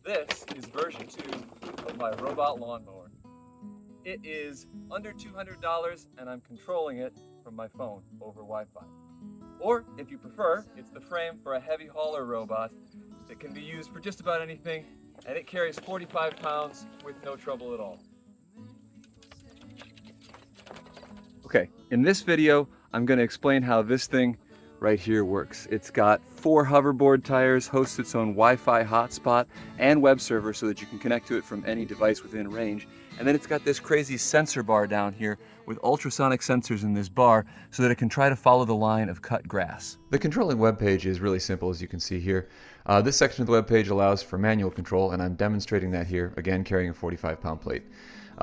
This is version 2 of my robot lawnmower. It is under $200 and I'm controlling it from my phone over Wi-Fi. Or, if you prefer, it's the frame for a heavy hauler robot that can be used for just about anything, and it carries 45 pounds with no trouble at all. Okay, in this video, I'm going to explain how this thing right here works. It's got 4 hoverboard tires, hosts its own Wi-Fi hotspot and web server so that you can connect to it from any device within range. And then it's got this crazy sensor bar down here with ultrasonic sensors in this bar so that it can try to follow the line of cut grass. The controlling web page is really simple, as you can see here. This section of the web page allows for manual control, and I'm demonstrating that here, again carrying a 45-pound plate.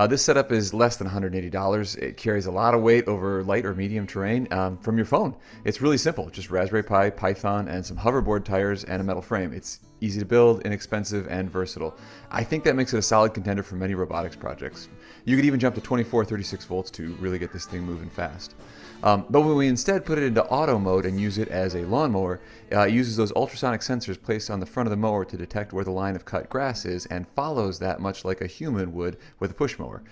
This setup is less than $180. It carries a lot of weight over light or medium terrain from your phone. It's really simple, just Raspberry Pi, Python, and some hoverboard tires and a metal frame. It's easy to build, inexpensive, and versatile. I think that makes it a solid contender for many robotics projects. You could even jump to 24, 36 volts to really get this thing moving fast. But when we instead put it into auto mode and use it as a lawnmower, it uses those ultrasonic sensors placed on the front of the mower to detect where the line of cut grass is and follows that much like a human would with a push mower.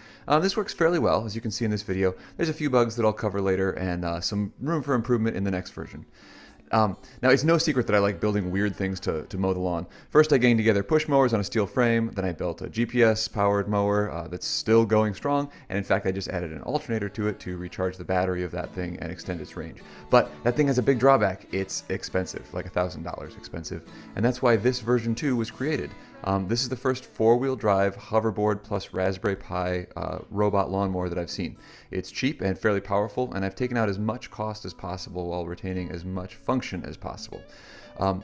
This works fairly well, as you can see in this video. There's a few bugs that I'll cover later and some room for improvement in the next version. Now, it's no secret that I like building weird things to mow the lawn. First, I ganged together push mowers on a steel frame, then I built a GPS-powered mower that's still going strong, and in fact, I just added an alternator to it to recharge the battery of that thing and extend its range. But that thing has a big drawback. It's expensive, like $1,000 expensive, and that's why this version 2 was created. This is the first 4-wheel drive hoverboard plus Raspberry Pi robot lawnmower that I've seen. It's cheap and fairly powerful, and I've taken out as much cost as possible while retaining as much function as possible.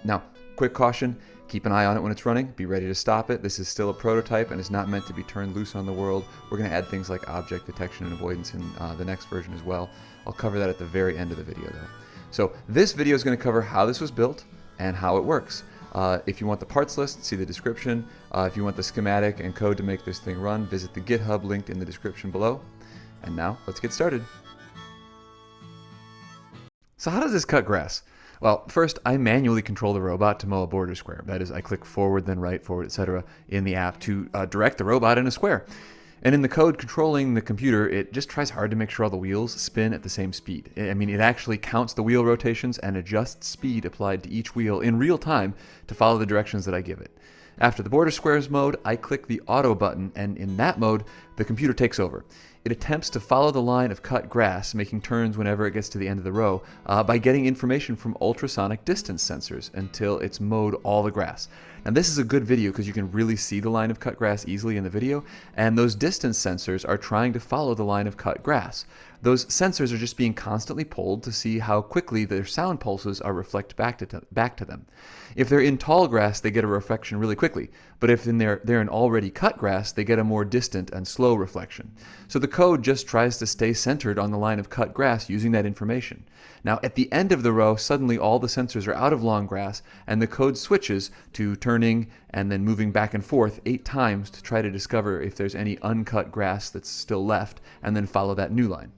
Now, quick caution, keep an eye on it when it's running. Be ready to stop it. This is still a prototype and is not meant to be turned loose on the world. We're going to add things like object detection and avoidance in the next version as well. I'll cover that at the very end of the video though. So this video is going to cover how this was built and how it works. If you want the parts list, see the description. If you want the schematic and code to make this thing run, visit the Github linked in the description below. And now, let's get started. So how does this cut grass? Well, first, I manually control the robot to mow a border square. That is, I click forward, then right, forward, etc. in the app to direct the robot in a square. And in the code controlling the computer, it just tries hard to make sure all the wheels spin at the same speed. I mean, it actually counts the wheel rotations and adjusts speed applied to each wheel in real time to follow the directions that I give it. After the border squares mode, I click the auto button, and in that mode, the computer takes over. It attempts to follow the line of cut grass, making turns whenever it gets to the end of the row, by getting information from ultrasonic distance sensors until it's mowed all the grass. Now this is a good video because you can really see the line of cut grass easily in the video, and those distance sensors are trying to follow the line of cut grass. Those sensors are just being constantly polled to see how quickly their sound pulses are reflected back to them. If they're in tall grass, they get a reflection really quickly, but if they're in already cut grass, they get a more distant and slow reflection. So the code just tries to stay centered on the line of cut grass using that information. Now at the end of the row, suddenly all the sensors are out of long grass, and the code switches to turning and then moving back and forth 8 times to try to discover if there's any uncut grass that's still left, and then follow that new line.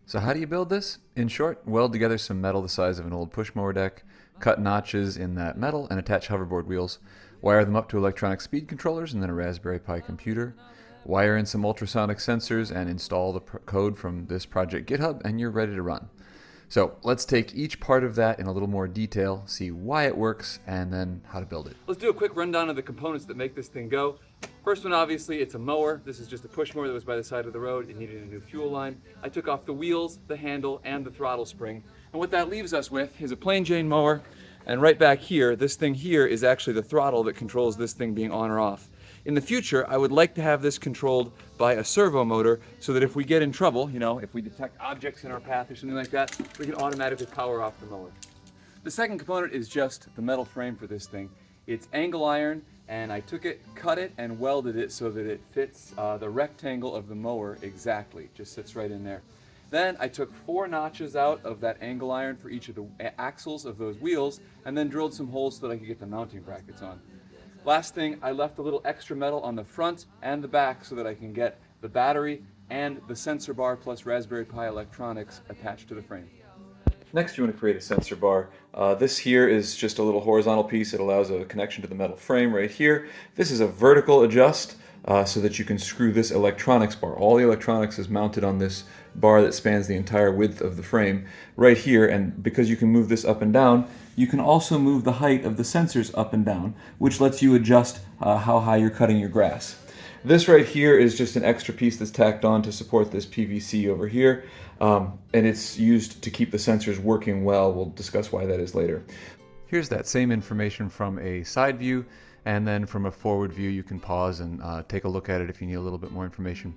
So how do you build this? In short, weld together some metal the size of an old push mower deck, cut notches in that metal and attach hoverboard wheels, wire them up to electronic speed controllers and then a Raspberry Pi computer, wire in some ultrasonic sensors and install the code from this project GitHub, and you're ready to run. So let's take each part of that in a little more detail, see why it works, and then how to build it. Let's do a quick rundown of the components that make this thing go. First one, obviously, it's a mower. This is just a push mower that was by the side of the road. It needed a new fuel line. I took off the wheels, the handle, and the throttle spring. And what that leaves us with is a plain Jane mower. And right back here, this thing here is actually the throttle that controls this thing being on or off. In the future, I would like to have this controlled by a servo motor so that if we get in trouble, if we detect objects in our path or something like that, we can automatically power off the mower. The second component is just the metal frame for this thing. It's angle iron, and I took it, cut it, and welded it so that it fits the rectangle of the mower exactly. Just sits right in there. Then I took 4 notches out of that angle iron for each of the axles of those wheels, and then drilled some holes so that I could get the mounting brackets on. Last thing, I left a little extra metal on the front and the back so that I can get the battery and the sensor bar plus Raspberry Pi electronics attached to the frame. Next, you want to create a sensor bar. This here is just a little horizontal piece. It allows a connection to the metal frame right here. This is a vertical adjust so that you can screw this electronics bar. All the electronics is mounted on this bar that spans the entire width of the frame right here, and because you can move this up and down, you can also move the height of the sensors up and down, which lets you adjust how high you're cutting your grass. This right here is just an extra piece that's tacked on to support this PVC over here, and it's used to keep the sensors working well. We'll discuss why that is later. Here's that same information from a side view, and then from a forward view you can pause and take a look at it if you need a little bit more information.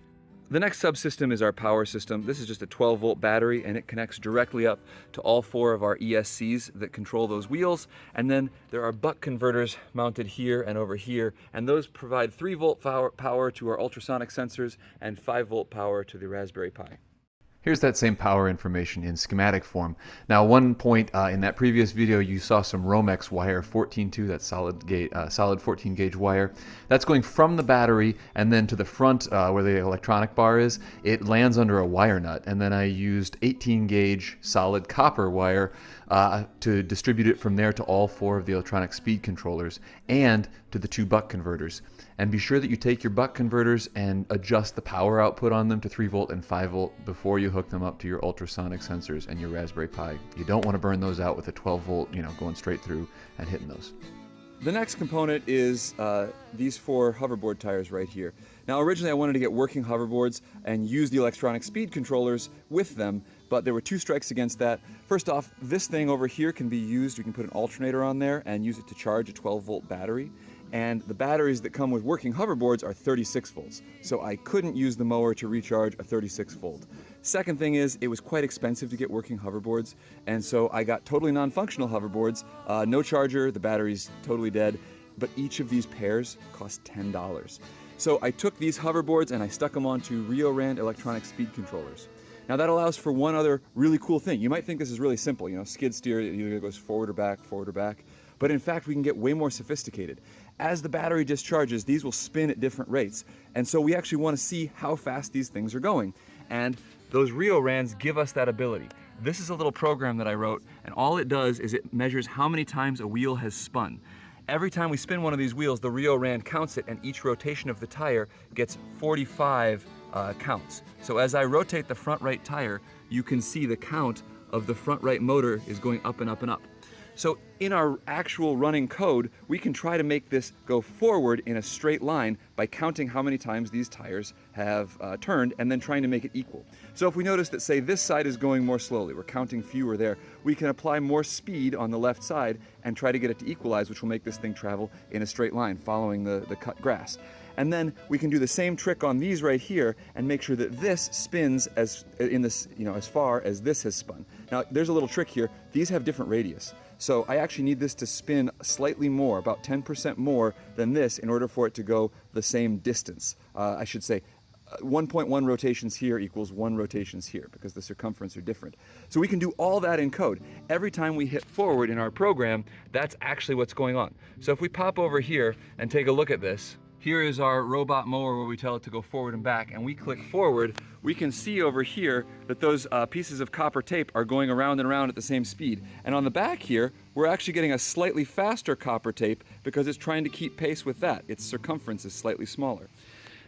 The next subsystem is our power system. This is just a 12-volt battery, and it connects directly up to all 4 of our ESCs that control those wheels. And then there are buck converters mounted here and over here, and those provide 3-volt power to our ultrasonic sensors and 5-volt power to the Raspberry Pi. Here's that same power information in schematic form. Now, one point in that previous video, you saw some Romex wire 14-2, that's solid 14 gauge wire. That's going from the battery and then to the front where the electronic bar is. It lands under a wire nut, and then I used 18 gauge solid copper wire to distribute it from there to all 4 of the electronic speed controllers and to the 2 buck converters. And be sure that you take your buck converters and adjust the power output on them to 3-volt and 5-volt before you hook them up to your ultrasonic sensors and your Raspberry Pi. You don't want to burn those out with a 12-volt, going straight through and hitting those. The next component is these 4 hoverboard tires right here. Now, originally I wanted to get working hoverboards and use the electronic speed controllers with them, but there were 2 strikes against that. First off, this thing over here can be used, you can put an alternator on there and use it to charge a 12-volt battery. And the batteries that come with working hoverboards are 36 volts. So I couldn't use the mower to recharge a 36 volt. Second thing is, it was quite expensive to get working hoverboards, and so I got totally non-functional hoverboards, no charger, the battery's totally dead, but each of these pairs cost $10. So I took these hoverboards and I stuck them onto Rio-Rand electronic speed controllers. Now that allows for one other really cool thing. You might think this is really simple, skid steer, it either goes forward or back. But in fact, we can get way more sophisticated. As the battery discharges, these will spin at different rates. And so we actually want to see how fast these things are going. And those Rio-Rands give us that ability. This is a little program that I wrote, and all it does is it measures how many times a wheel has spun. Every time we spin one of these wheels, the Rio-Rand counts it, and each rotation of the tire gets 45 counts. So as I rotate the front right tire, you can see the count of the front right motor is going up and up and up. So in our actual running code, we can try to make this go forward in a straight line by counting how many times these tires have turned and then trying to make it equal. So if we notice that, say, this side is going more slowly, we're counting fewer there, we can apply more speed on the left side and try to get it to equalize, which will make this thing travel in a straight line following the cut grass. And then we can do the same trick on these right here and make sure that this spins as far as this has spun. Now, there's a little trick here. These have different radius. So I actually need this to spin slightly more, about 10% more than this, in order for it to go the same distance. I should say 1.1 rotations here equals 1 rotations here, because the circumference are different. So we can do all that in code. Every time we hit forward in our program, that's actually what's going on. So if we pop over here and take a look at this, here is our robot mower where we tell it to go forward and back, and we click forward. We can see over here that those pieces of copper tape are going around and around at the same speed. And on the back here, we're actually getting a slightly faster copper tape because it's trying to keep pace with that. Its circumference is slightly smaller.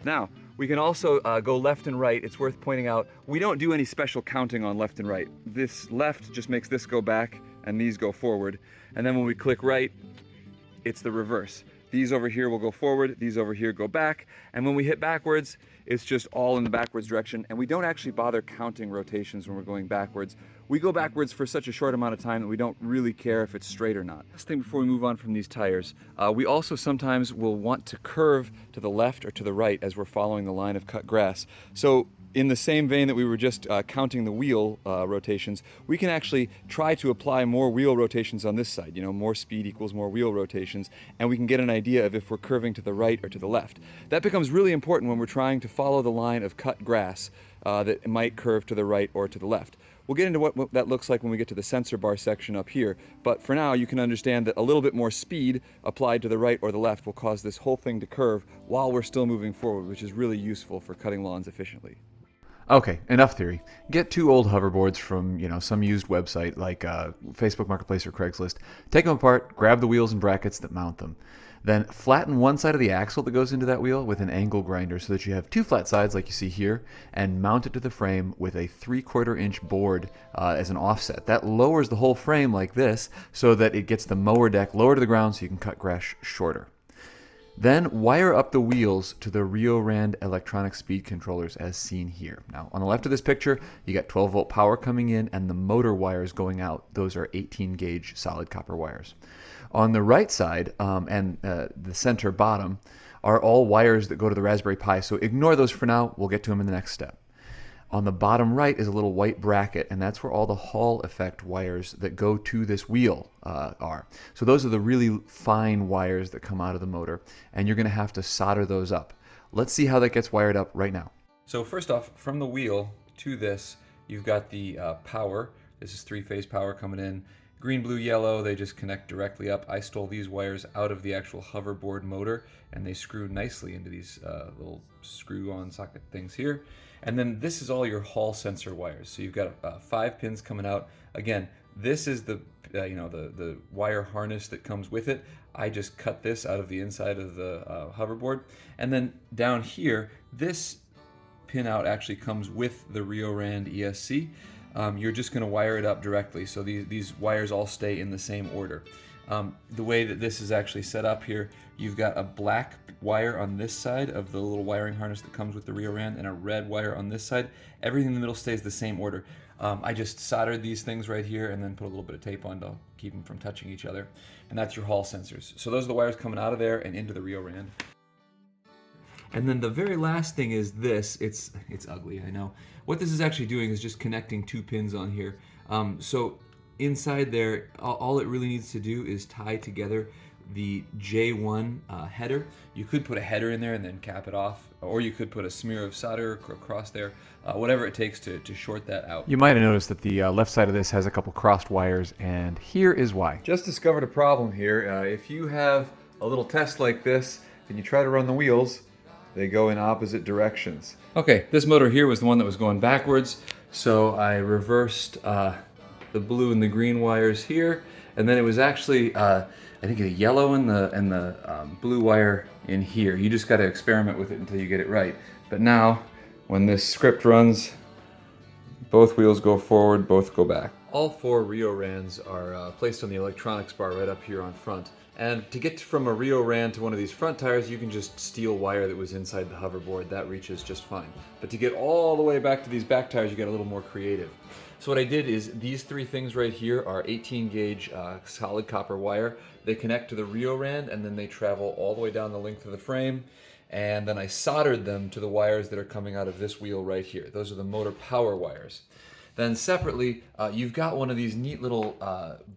Now, we can also go left and right. It's worth pointing out, we don't do any special counting on left and right. This left just makes this go back and these go forward. And then when we click right, it's the reverse. These over here will go forward, these over here go back, and when we hit backwards, it's just all in the backwards direction, and we don't actually bother counting rotations when we're going backwards. We go backwards for such a short amount of time that we don't really care if it's straight or not. Last thing before we move on from these tires, we also sometimes will want to curve to the left or to the right as we're following the line of cut grass. So in the same vein that we were just counting the wheel rotations, we can actually try to apply more wheel rotations on this side. More speed equals more wheel rotations, and we can get an idea of if we're curving to the right or to the left. That becomes really important when we're trying to follow the line of cut grass that might curve to the right or to the left. We'll get into what that looks like when we get to the sensor bar section up here, but for now you can understand that a little bit more speed applied to the right or the left will cause this whole thing to curve while we're still moving forward, which is really useful for cutting lawns efficiently. Okay, enough theory. Get two old hoverboards from, some used website like Facebook Marketplace or Craigslist. Take them apart, grab the wheels and brackets that mount them. Then flatten one side of the axle that goes into that wheel with an angle grinder so that you have two flat sides like you see here, and mount it to the frame with a 3/4 inch board as an offset. That lowers the whole frame like this so that it gets the mower deck lower to the ground so you can cut grass shorter. Then wire up the wheels to the Rio Rand electronic speed controllers as seen here. Now, on the left of this picture, you got 12 volt power coming in and the motor wires going out. Those are 18 gauge solid copper wires. On the right side and the center bottom are all wires that go to the Raspberry Pi, so ignore those for now. We'll get to them in the next step. On the bottom right is a little white bracket, and that's where all the Hall effect wires that go to this wheel are. So those are the really fine wires that come out of the motor, and you're going to have to solder those up. Let's see how that gets wired up right now. So first off, from the wheel to this, you've got the power. This is three-phase power coming in. Green, blue, yellow, they just connect directly up. I stole these wires out of the actual hoverboard motor, and they screw nicely into these little screw-on socket things here. And then this is all your Hall sensor wires. So you've got 5 pins coming out. Again, this is the the wire harness that comes with it. I just cut this out of the inside of the hoverboard. And then down here, this pin out actually comes with the Rio Rand ESC. You're just going to wire it up directly, so these wires all stay in the same order. The way that this is actually set up here, you've got a black wire on this side of the little wiring harness that comes with the Rio Rand and a red wire on this side. Everything in the middle stays the same order. I just soldered these things right here and then put a little bit of tape on to keep them from touching each other. And that's your Hall sensors. So those are the wires coming out of there and into the Rio Rand. And then the very last thing is this. It's ugly, I know. What this is actually doing is just connecting 2 pins on here. So inside there, all it really needs to do is tie together the J1 header. You could put a header in there and then cap it off, or you could put a smear of solder across there, whatever it takes to short that out. You might have noticed that the left side of this has a couple crossed wires, and here is why. Just discovered a problem here. If you have a little test like this and you try to run the wheels, they go in opposite directions. Okay, this motor here was the one that was going backwards, so I reversed the blue and the green wires here, and then it was actually I think the yellow and the blue wire in here. You just got to experiment with it until you get it right. But now, when this script runs, both wheels go forward, both go back. All 4 Rio Rands are placed on the electronics bar right up here on front. And to get from a Rio Rand to one of these front tires, you can just steal wire that was inside the hoverboard. That reaches just fine. But to get all the way back to these back tires, you get a little more creative. So what I did is these 3 things right here are 18 gauge solid copper wire. They connect to the Rio Rand and then they travel all the way down the length of the frame. And then I soldered them to the wires that are coming out of this wheel right here. Those are the motor power wires. Then separately, you've got one of these neat little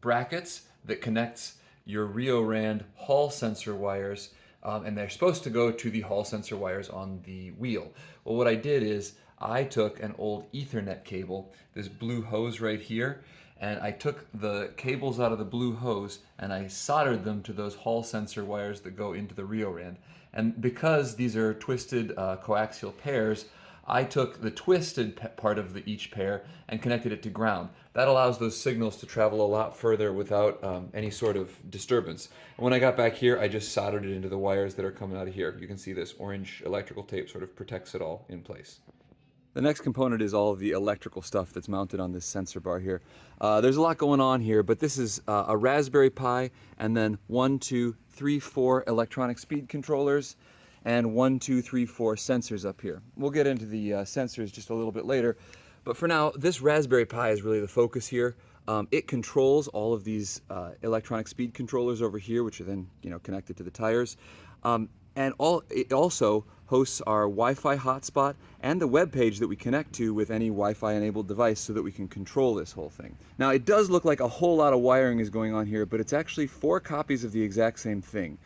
brackets that connects your Rio Rand Hall sensor wires, and they're supposed to go to the Hall sensor wires on the wheel. Well, what I did is I took an old Ethernet cable, this blue hose right here, and I took the cables out of the blue hose and I soldered them to those Hall sensor wires that go into the Rio Rand. And because these are twisted coaxial pairs, I took the twisted part of each pair and connected it to ground. That allows those signals to travel a lot further without any sort of disturbance. And when I got back here, I just soldered it into the wires that are coming out of here. You can see this orange electrical tape sort of protects it all in place. The next component is all of the electrical stuff that's mounted on this sensor bar here. There's a lot going on here, but this is a Raspberry Pi and then 1, 2, 3, 4 electronic speed controllers and 1, 2, 3, 4 sensors up here. We'll get into the sensors just a little bit later, but for now, this Raspberry Pi is really the focus here. It controls all of these electronic speed controllers over here, which are then connected to the tires. And it also hosts our Wi-Fi hotspot and the web page that we connect to with any Wi-Fi enabled device so that we can control this whole thing. Now it does look like a whole lot of wiring is going on here, but it's actually 4 copies of the exact same thing.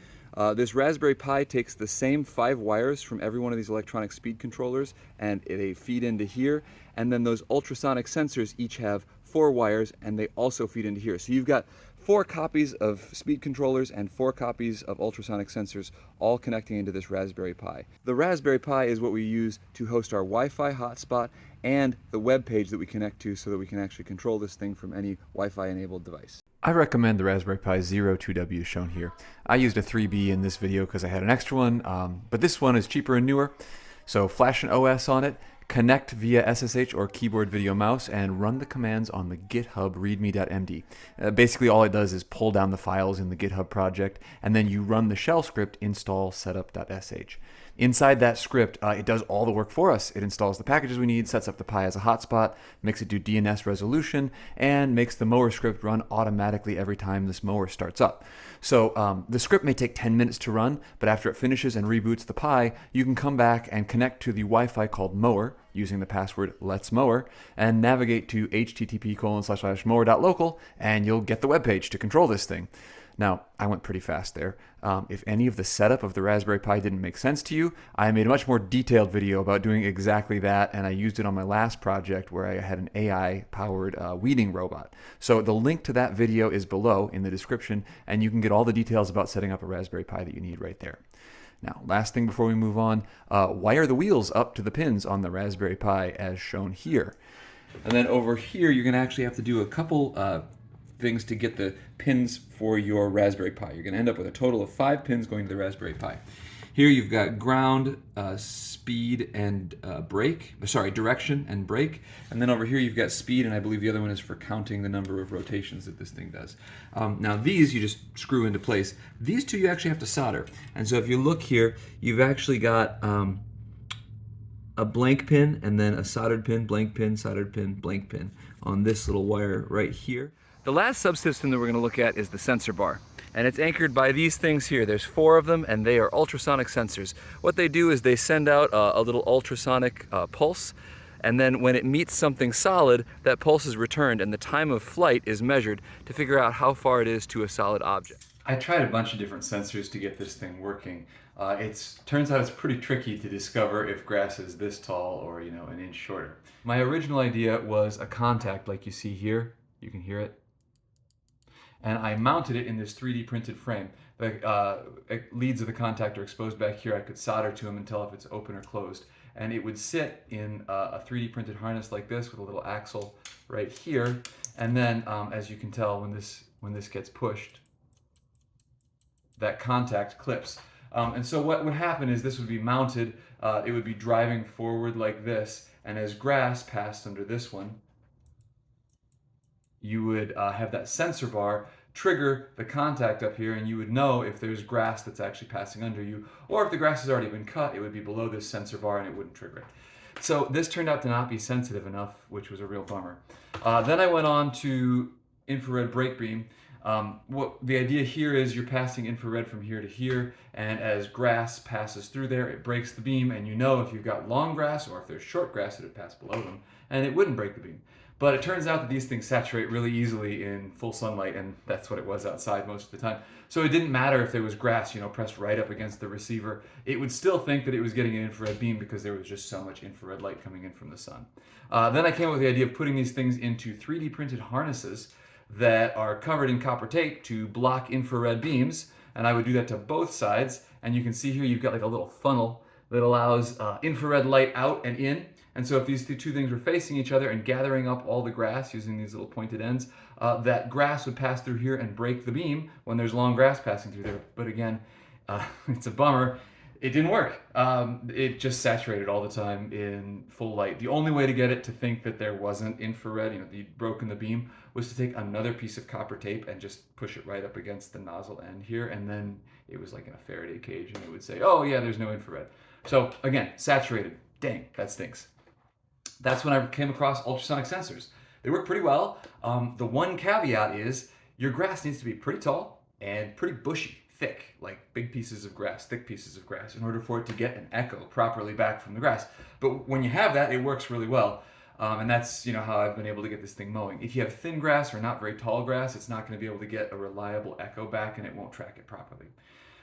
This Raspberry Pi takes the same 5 wires from every one of these electronic speed controllers and they feed into here, and then those ultrasonic sensors each have 4 wires and they also feed into here. So you've got 4 copies of speed controllers and 4 copies of ultrasonic sensors, all connecting into this Raspberry Pi. The Raspberry Pi is what we use to host our Wi-Fi hotspot and the web page that we connect to so that we can actually control this thing from any Wi-Fi enabled device. I recommend the Raspberry Pi 02W shown here. I used a 3B in this video because I had an extra one, but this one is cheaper and newer. So flash an OS on it, connect via SSH or keyboard video mouse, and run the commands on the GitHub readme.md. Basically all it does is pull down the files in the GitHub project, and then you run the shell script install setup.sh. Inside that script, it does all the work for us. It installs the packages we need, sets up the Pi as a hotspot, makes it do DNS resolution, and makes the mower script run automatically every time this mower starts up. So the script may take 10 minutes to run, but after it finishes and reboots the Pi, you can come back and connect to the Wi-Fi called Mower using the password Let's Mower and navigate to http://mower.local, and you'll get the web page to control this thing. Now, I went pretty fast there. If any of the setup of the Raspberry Pi didn't make sense to you, I made a much more detailed video about doing exactly that, and I used it on my last project where I had an AI-powered weeding robot. So the link to that video is below in the description, and you can get all the details about setting up a Raspberry Pi that you need right there. Now, last thing before we move on, wire the wheels up to the pins on the Raspberry Pi as shown here. And then over here, you're going to actually have to do a couple things to get the pins for your Raspberry Pi. You're going to end up with a total of 5 pins going to the Raspberry Pi. Here you've got ground, speed, and direction and brake. And then over here you've got speed, and I believe the other one is for counting the number of rotations that this thing does. Now these you just screw into place. These two you actually have to solder. And so if you look here, you've actually got a blank pin and then a soldered pin, blank pin, soldered pin, blank pin on this little wire right here. The last subsystem that we're going to look at is the sensor bar, and it's anchored by these things here. There's 4 of them, and they are ultrasonic sensors. What they do is they send out a little ultrasonic pulse, and then when it meets something solid, that pulse is returned, and the time of flight is measured to figure out how far it is to a solid object. I tried a bunch of different sensors to get this thing working. Turns out it's pretty tricky to discover if grass is this tall or, an inch shorter. My original idea was a contact like you see here. You can hear it. And I mounted it in this 3D printed frame. The leads of the contact are exposed back here. I could solder to them and tell if it's open or closed. And it would sit in a 3D printed harness like this with a little axle right here. And then, as you can tell, when this gets pushed, that contact clips. And so what would happen is this would be mounted, it would be driving forward like this, and as grass passed under this one, you would have that sensor bar trigger the contact up here, and you would know if there's grass that's actually passing under you, or if the grass has already been cut, it would be below this sensor bar and it wouldn't trigger it. So this turned out to not be sensitive enough, which was a real bummer. Then I went on to infrared brake beam. What the idea here is you're passing infrared from here to here, and as grass passes through there, it breaks the beam, and you know if you've got long grass or if there's short grass, it would pass below them, and it wouldn't break the beam. But it turns out that these things saturate really easily in full sunlight, and that's what it was outside most of the time. So it didn't matter if there was grass, pressed right up against the receiver. It would still think that it was getting an infrared beam because there was just so much infrared light coming in from the sun. Then I came up with the idea of putting these things into 3D printed harnesses that are covered in copper tape to block infrared beams, and I would do that to both sides. And you can see here you've got like a little funnel that allows infrared light out and in. And so if these two things were facing each other and gathering up all the grass using these little pointed ends, that grass would pass through here and break the beam when there's long grass passing through there. But again, it's a bummer. It didn't work. It just saturated all the time in full light. The only way to get it to think that there wasn't infrared, you'd broken the beam, was to take another piece of copper tape and just push it right up against the nozzle end here, and then it was like in a Faraday cage, and it would say, oh yeah, there's no infrared. So again, saturated. Dang, that stinks. That's when I came across ultrasonic sensors. They work pretty well. The one caveat is your grass needs to be pretty tall and pretty bushy, thick, like big pieces of grass, thick pieces of grass, in order for it to get an echo properly back from the grass. But when you have that, it works really well. And that's how I've been able to get this thing mowing. If you have thin grass or not very tall grass, it's not going to be able to get a reliable echo back, and it won't track it properly.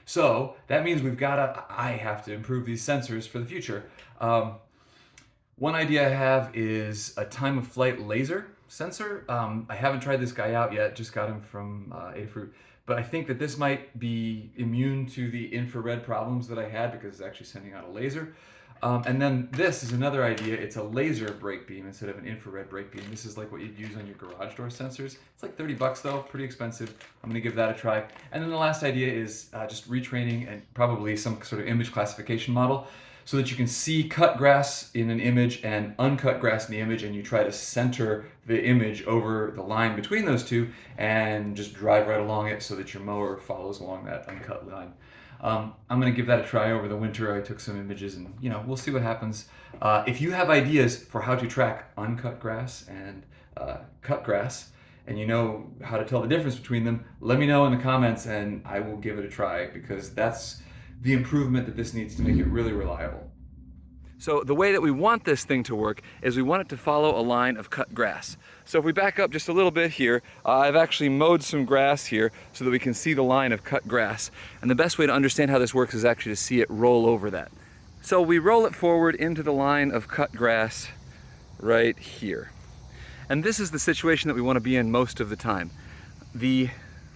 So that means I have to improve these sensors for the future. One idea I have is a time of flight laser. sensor. I haven't tried this guy out yet, just got him from Adafruit. But I think that this might be immune to the infrared problems that I had because it's actually sending out a laser. And then this is another idea. It's a laser brake beam instead of an infrared brake beam. This is like what you'd use on your garage door sensors. It's like 30 bucks though, pretty expensive. I'm gonna give that a try. And then the last idea is just retraining and probably some sort of image classification model so that you can see cut grass in an image and uncut grass in the image, and you try to center the image over the line between those two and just drive right along it so that your mower follows along that uncut line. I'm going to give that a try over the winter. I took some images and, we'll see what happens. If you have ideas for how to track uncut grass and cut grass, and you know how to tell the difference between them, let me know in the comments and I will give it a try, because that's the improvement that this needs to make it really reliable. So the way that we want this thing to work is we want it to follow a line of cut grass. So if we back up just a little bit here, I've actually mowed some grass here so that we can see the line of cut grass. And the best way to understand how this works is actually to see it roll over that. So we roll it forward into the line of cut grass right here. And this is the situation that we want to be in most of the time. The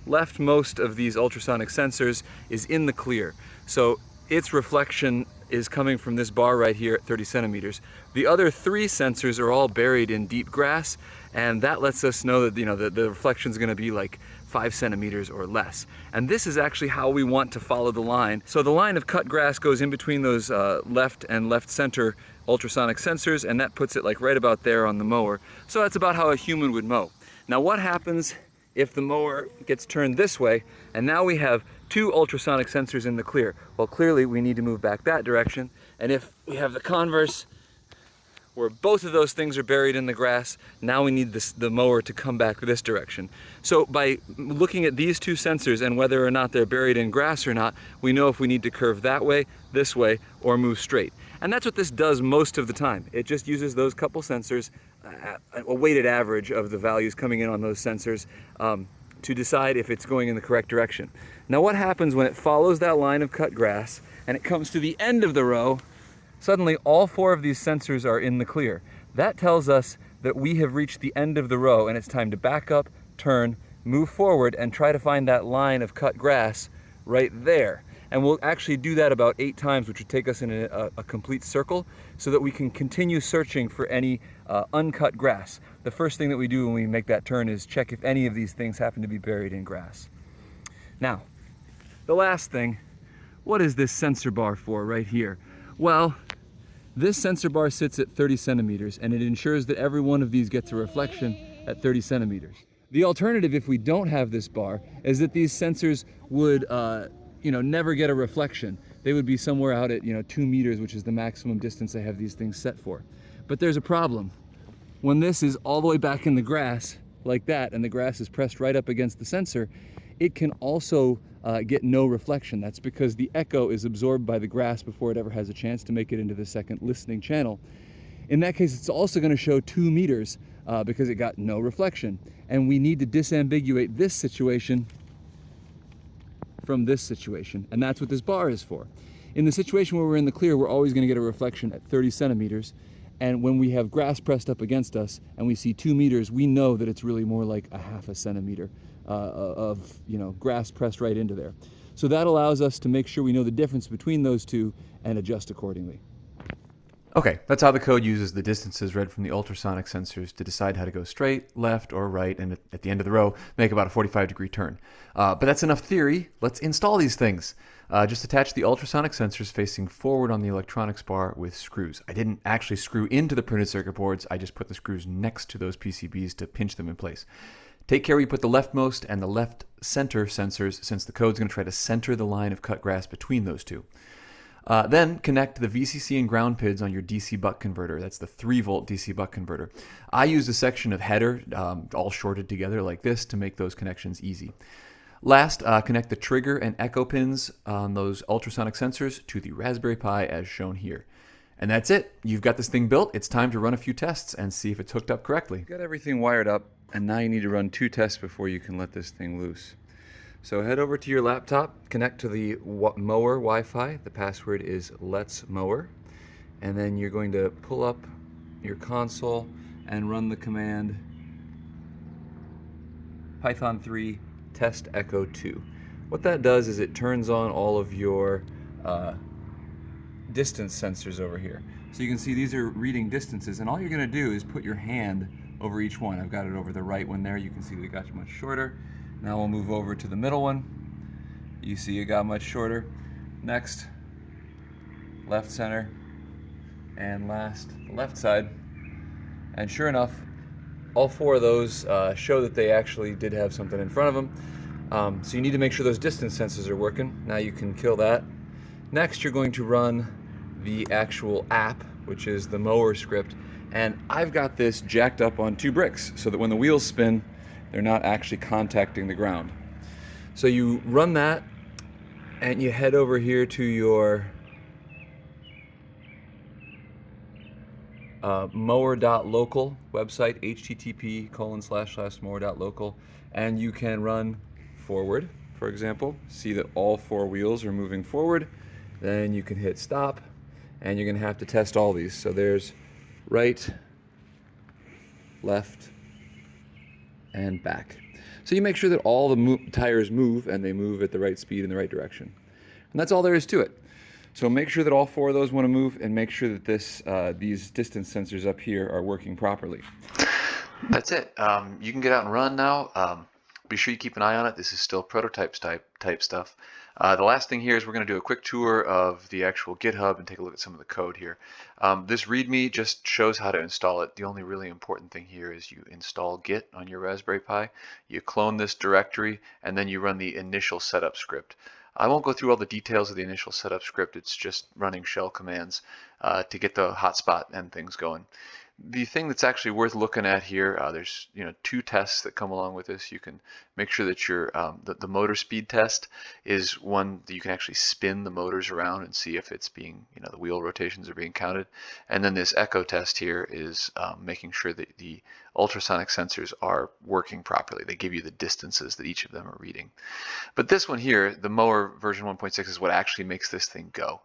leftmost of these ultrasonic sensors is in the clear. So its reflection is coming from this bar right here at 30 centimeters. The other 3 sensors are all buried in deep grass, and that lets us know that the reflection is going to be like 5 centimeters or less. And this is actually how we want to follow the line. So the line of cut grass goes in between those left and left center ultrasonic sensors, and that puts it like right about there on the mower. So that's about how a human would mow. Now what happens if the mower gets turned this way, and now we have 2 ultrasonic sensors in the clear? Well, clearly we need to move back that direction, and if we have the converse, where both of those things are buried in the grass, now we need the mower to come back this direction. So by looking at these 2 sensors and whether or not they're buried in grass or not, we know if we need to curve that way, this way, or move straight. And that's what this does most of the time. It just uses those couple sensors, a weighted average of the values coming in on those sensors, to decide if it's going in the correct direction. Now what happens when it follows that line of cut grass and it comes to the end of the row? Suddenly all 4 of these sensors are in the clear. That tells us that we have reached the end of the row and it's time to back up, turn, move forward, and try to find that line of cut grass right there. And we'll actually do that about 8 times, which would take us in a complete circle, so that we can continue searching for any uncut grass. The first thing that we do when we make that turn is check if any of these things happen to be buried in grass. Now, the last thing, what is this sensor bar for right here? Well, this sensor bar sits at 30 centimeters, and it ensures that every one of these gets a reflection at 30 centimeters. The alternative, if we don't have this bar, is that these sensors would never get a reflection. They would be somewhere out at 2 meters, which is the maximum distance I have these things set for. But there's a problem. When this is all the way back in the grass like that, and the grass is pressed right up against the sensor, it can also get no reflection. That's because the echo is absorbed by the grass before it ever has a chance to make it into the second listening channel. In that case, it's also going to show 2 meters because it got no reflection. And we need to disambiguate this situation from this situation, and that's what this bar is for. In the situation where we're in the clear, we're always going to get a reflection at 30 centimeters, and when we have grass pressed up against us and we see 2 meters, we know that it's really more like a half a centimeter of grass pressed right into there. So that allows us to make sure we know the difference between those two and adjust accordingly. Okay, that's how the code uses the distances read from the ultrasonic sensors to decide how to go straight, left, or right, and at the end of the row, make about a 45-degree turn. But that's enough theory. Let's install these things. Just attach the ultrasonic sensors facing forward on the electronics bar with screws. I didn't actually screw into the printed circuit boards. I just put the screws next to those PCBs to pinch them in place. Take care you put the leftmost and the left center sensors, since the code's going to try to center the line of cut grass between those two. Then connect the VCC and ground pins on your DC buck converter. That's the 3-volt DC buck converter. I use a section of header all shorted together like this to make those connections easy. Last, connect the trigger and echo pins on those ultrasonic sensors to the Raspberry Pi as shown here. And that's it. You've got this thing built. It's time to run a few tests and see if it's hooked up correctly. Got everything wired up, and now you need to run 2 tests before you can let this thing loose. So head over to your laptop, connect to the mower Wi-Fi. The password is Let's Mower. And then you're going to pull up your console and run the command Python 3 test echo 2. What that does is it turns on all of your distance sensors over here. So you can see these are reading distances, and all you're going to do is put your hand over each one. I've got it over the right one there. You can see that it got much shorter. Now we'll move over to the middle one. You see it got much shorter. Next, left center, and last, the left side. And sure enough, all four of those show that they actually did have something in front of them. So you need to make sure those distance sensors are working. Now you can kill that. Next, you're going to run the actual app, which is the mower script. And I've got this jacked up on 2 bricks so that when the wheels spin, they're not actually contacting the ground. So you run that and you head over here to your mower.local website, http://mower.local, and you can run forward, for example. See that all 4 wheels are moving forward. Then you can hit stop, and you're going to have to test all these. So there's right, left, and back. So you make sure that all the tires move, and they move at the right speed in the right direction. And that's all there is to it. So make sure that all 4 of those want to move, and make sure that these distance sensors up here are working properly. That's it. You can get out and run now. Be sure you keep an eye on it. This is still prototype type stuff. The last thing here is we're going to do a quick tour of the actual GitHub and take a look at some of the code here. This README just shows how to install it. The only really important thing here is you install Git on your Raspberry Pi, you clone this directory, and then you run the initial setup script. I won't go through all the details of the initial setup script. It's just running shell commands to get the hotspot and things going. The thing that's actually worth looking at here, there's 2 tests that come along with this. You can make sure that your the motor speed test is one that you can actually spin the motors around and see if it's being, the wheel rotations are being counted. And then this echo test here is making sure that the ultrasonic sensors are working properly. They give you the distances that each of them are reading. But this one here, the mower version 1.6, is what actually makes this thing go.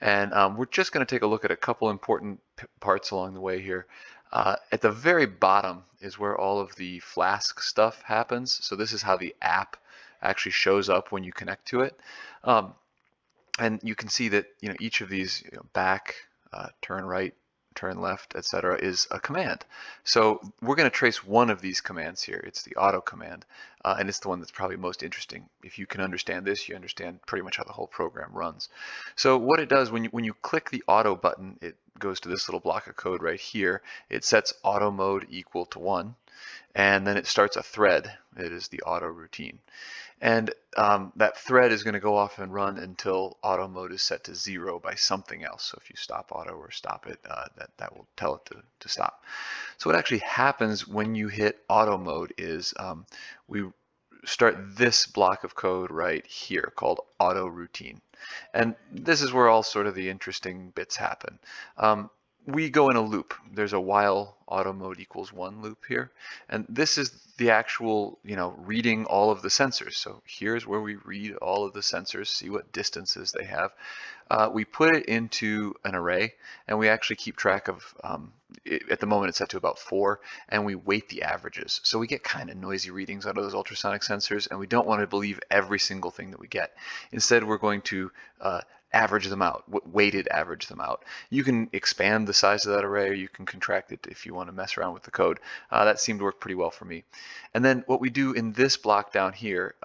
And we're just going to take a look at a couple important parts along the way here. At the very bottom is where all of the Flask stuff happens. So this is how the app actually shows up when you connect to it. And you can see that each of these, back, turn right, turn left, etc., is a command. So we're going to trace one of these commands here. It's the auto command, and it's the one that's probably most interesting. If you can understand this, you understand pretty much how the whole program runs. So what it does, when you click the auto button, it goes to this little block of code right here. It sets auto mode equal to 1, and then it starts a thread. It is the auto routine. And that thread is going to go off and run until auto mode is set to 0 by something else. So if you stop auto or stop it, that will tell it to stop. So what actually happens when you hit auto mode is we start this block of code right here called auto routine. And this is where all sort of the interesting bits happen. We go in a loop. There's a while auto mode equals 1 loop here. And this is the actual, reading all of the sensors. So here's where we read all of the sensors, see what distances they have. We put it into an array, and we actually keep track of, at the moment it's set to about 4, and we weight the averages. So we get kind of noisy readings out of those ultrasonic sensors, and we don't want to believe every single thing that we get. Instead, we're going to average them out, weighted average them out. You can expand the size of that array, or you can contract it if you want to mess around with the code. That seemed to work pretty well for me. And then what we do in this block down here,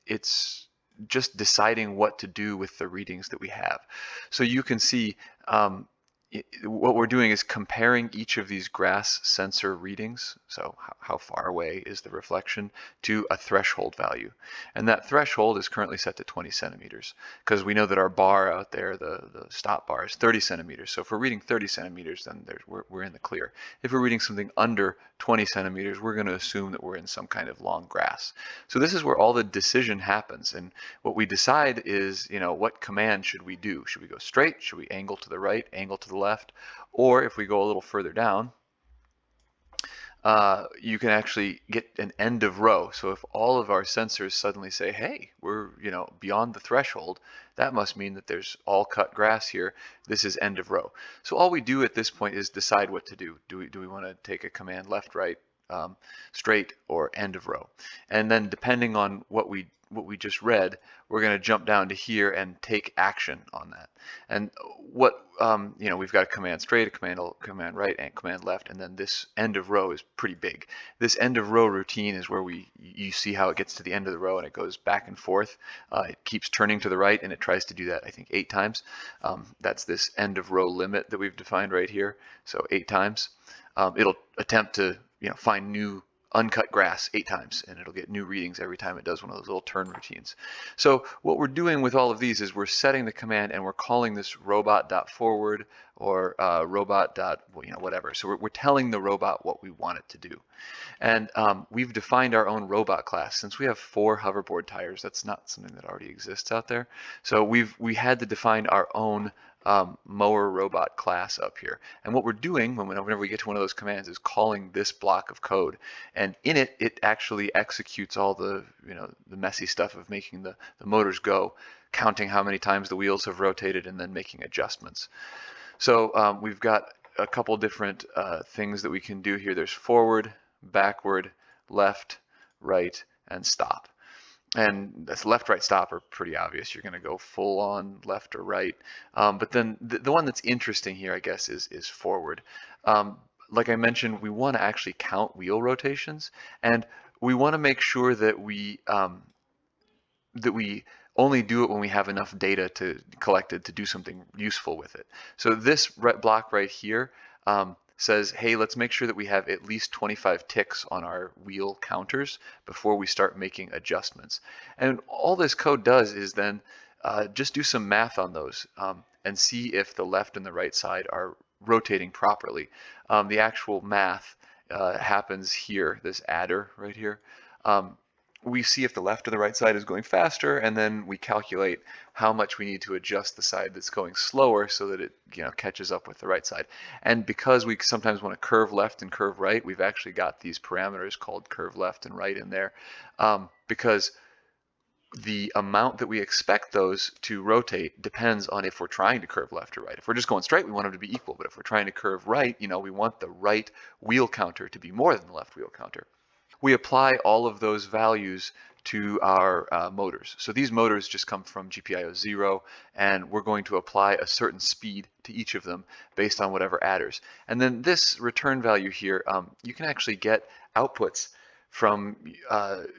it's just deciding what to do with the readings that we have. So you can see what we're doing is comparing each of these grass sensor readings, so how far away is the reflection, to a threshold value. And that threshold is currently set to 20 centimeters, because we know that our bar out there, the stop bar, is 30 centimeters. So if we're reading 30 centimeters, then we're in the clear. If we're reading something under 20 centimeters, we're going to assume that we're in some kind of long grass. So this is where all the decision happens. And what we decide is, what command should we do? Should we go straight? Should we angle to the right, angle to the left? Or if we go a little further down, you can actually get an end of row. So if all of our sensors suddenly say, hey, we're beyond the threshold, that must mean that there's all cut grass here. This is end of row. So all we do at this point is decide what to do. Do we want to take a command left, right, straight or end of row. And then depending on what we just read, we're going to jump down to here and take action on that. And what we've got a command straight, a command right, and command left, and then this end of row is pretty big. This end of row routine is where you see how it gets to the end of the row and it goes back and forth. It keeps turning to the right and it tries to do that, I think, 8 times. That's this end of row limit that we've defined right here. So 8 times. It'll attempt to find new uncut grass 8 times, and it'll get new readings every time it does one of those little turn routines. So what we're doing with all of these is we're setting the command and we're calling this robot.forward or robot. Whatever. So we're telling the robot what we want it to do. And we've defined our own robot class. Since we have 4 hoverboard tires, that's not something that already exists out there. So we had to define our own mower robot class up here. And what we're doing whenever we get to one of those commands is calling this block of code. And in it, it actually executes all the messy stuff of making the motors go, counting how many times the wheels have rotated, and then making adjustments. So we've got a couple different things that we can do here. There's forward, backward, left, right, and stop. And that's left, right, stop are pretty obvious. You're going to go full on left or right. But then the one that's interesting here, I guess, is forward. Like I mentioned, we want to actually count wheel rotations, and we want to make sure that we only do it when we have enough data collected to do something useful with it. So this block right here says, hey, let's make sure that we have at least 25 ticks on our wheel counters before we start making adjustments. And all this code does is then just do some math on those and see if the left and the right side are rotating properly. The actual math happens here, this adder right here. We see if the left or the right side is going faster, and then we calculate how much we need to adjust the side that's going slower so that it catches up with the right side. And because we sometimes want to curve left and curve right, we've actually got these parameters called curve left and right in there, because the amount that we expect those to rotate depends on if we're trying to curve left or right. If we're just going straight, we want them to be equal. But if we're trying to curve right, we want the right wheel counter to be more than the left wheel counter. We apply all of those values to our motors. So these motors just come from GPIO 0, and we're going to apply a certain speed to each of them based on whatever adders. And then this return value here, you can actually get outputs from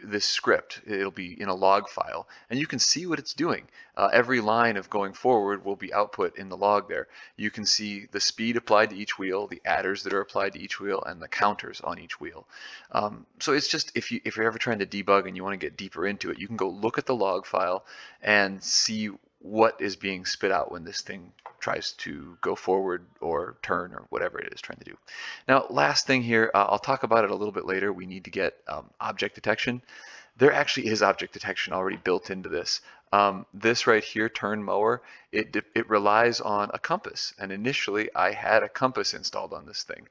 this script. It'll be in a log file, and you can see what it's doing. Every line of going forward will be output in the log there. You can see the speed applied to each wheel, the adders that are applied to each wheel, and the counters on each wheel. So it's just, if you're ever trying to debug and you want to get deeper into it, you can go look at the log file and see what is being spit out when this thing tries to go forward or turn or whatever it is trying to do. Now, last thing here, I'll talk about it a little bit later. We need to get object detection. There actually is object detection already built into this. This right here, turn mower, it relies on a compass. And initially, I had a compass installed on this thing.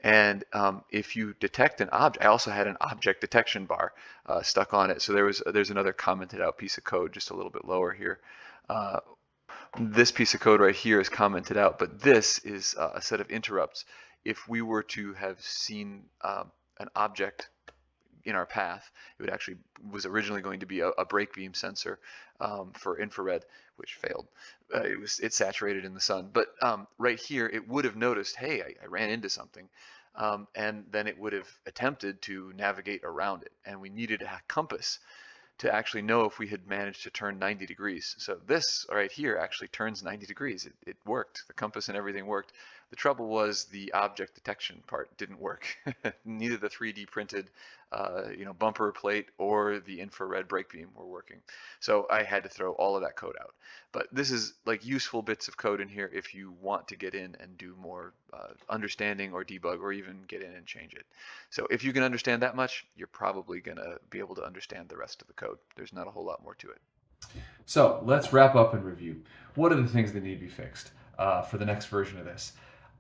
And if you detect an object, I also had an object detection bar stuck on it. So there's another commented out piece of code just a little bit lower here. This piece of code right here is commented out, but this is a set of interrupts. If we were to have seen an object in our path, it would actually was originally going to be a brake beam sensor for infrared, which failed. It's saturated in the sun, but right here it would have noticed, hey, I ran into something, and then it would have attempted to navigate around it, and we needed a compass to actually know if we had managed to turn 90 degrees. So this right here actually turns 90 degrees. It worked. The compass and everything worked. The trouble was the object detection part didn't work. Neither the 3D printed bumper plate or the infrared brake beam were working. So I had to throw all of that code out. But this is like useful bits of code in here if you want to get in and do more understanding or debug, or even get in and change it. So if you can understand that much, you're probably going to be able to understand the rest of the code. There's not a whole lot more to it. So let's wrap up and review. What are the things that need to be fixed for the next version of this?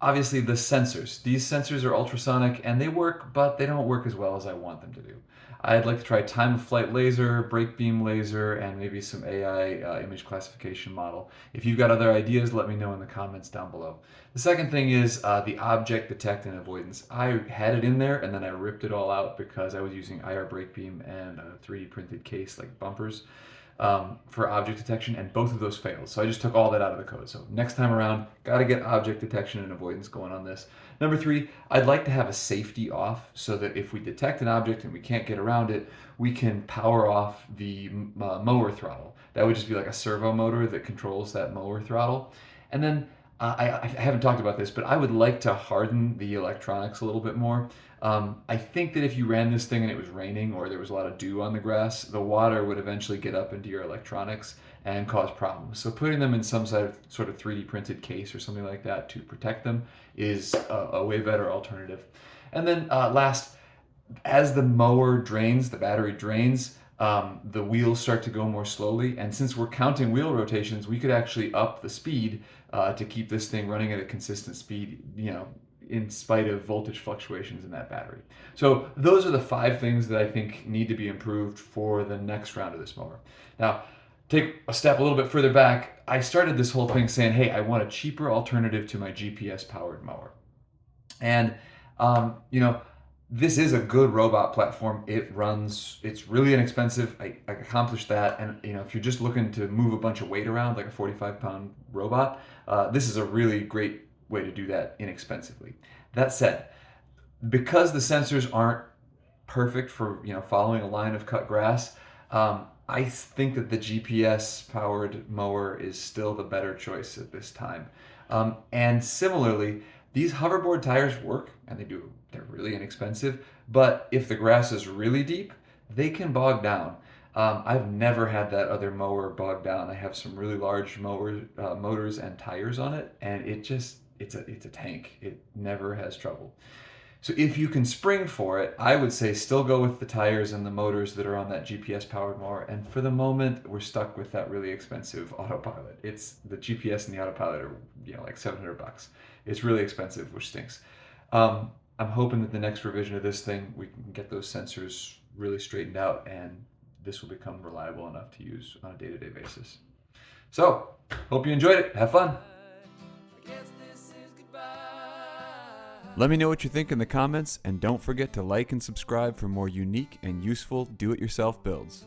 Obviously, the sensors. These sensors are ultrasonic and they work, but they don't work as well as I want them to do. I'd like to try time of flight laser, brake beam laser, and maybe some AI image classification model. If you've got other ideas, let me know in the comments down below. The second thing is the object detect and avoidance. I had it in there and then I ripped it all out because I was using IR brake beam and a 3D printed case like bumpers for object detection, and both of those failed. So I just took all that out of the code. So next time around, got to get object detection and avoidance going on this. Number 3, I'd like to have a safety off so that if we detect an object and we can't get around it, we can power off the mower throttle. That would just be like a servo motor that controls that mower throttle. And then I haven't talked about this, but I would like to harden the electronics a little bit more. I think that if you ran this thing and it was raining or there was a lot of dew on the grass, the water would eventually get up into your electronics and cause problems. So putting them in some sort of 3D printed case or something like that to protect them is a way better alternative. And then last, as the mower drains, the battery drains, the wheels start to go more slowly. And since we're counting wheel rotations, we could actually up the speed to keep this thing running at a consistent speed, in spite of voltage fluctuations in that battery. So those are the 5 things that I think need to be improved for the next round of this mower. Now, take a step a little bit further back. I started this whole thing saying, hey, I want a cheaper alternative to my GPS powered mower. And, this is a good robot platform. It runs, it's really inexpensive. I accomplished that. And, if you're just looking to move a bunch of weight around like a 45-pound robot, this is a really great way to do that inexpensively. That said, because the sensors aren't perfect for following a line of cut grass, I think that the GPS powered mower is still the better choice at this time. And similarly, these hoverboard tires work, and they're really inexpensive, but if the grass is really deep, they can bog down. I've never had that other mower bog down. I have some really large motors and tires on it, and it's a tank. It never has trouble. So if you can spring for it, I would say still go with the tires and the motors that are on that GPS powered mower. And for the moment, we're stuck with that really expensive autopilot. It's the GPS and the autopilot are like $700. It's really expensive, which stinks. I'm hoping that the next revision of this thing, we can get those sensors really straightened out and this will become reliable enough to use on a day-to-day basis. So, hope you enjoyed it. Have fun. Let me know what you think in the comments, and don't forget to like and subscribe for more unique and useful do-it-yourself builds.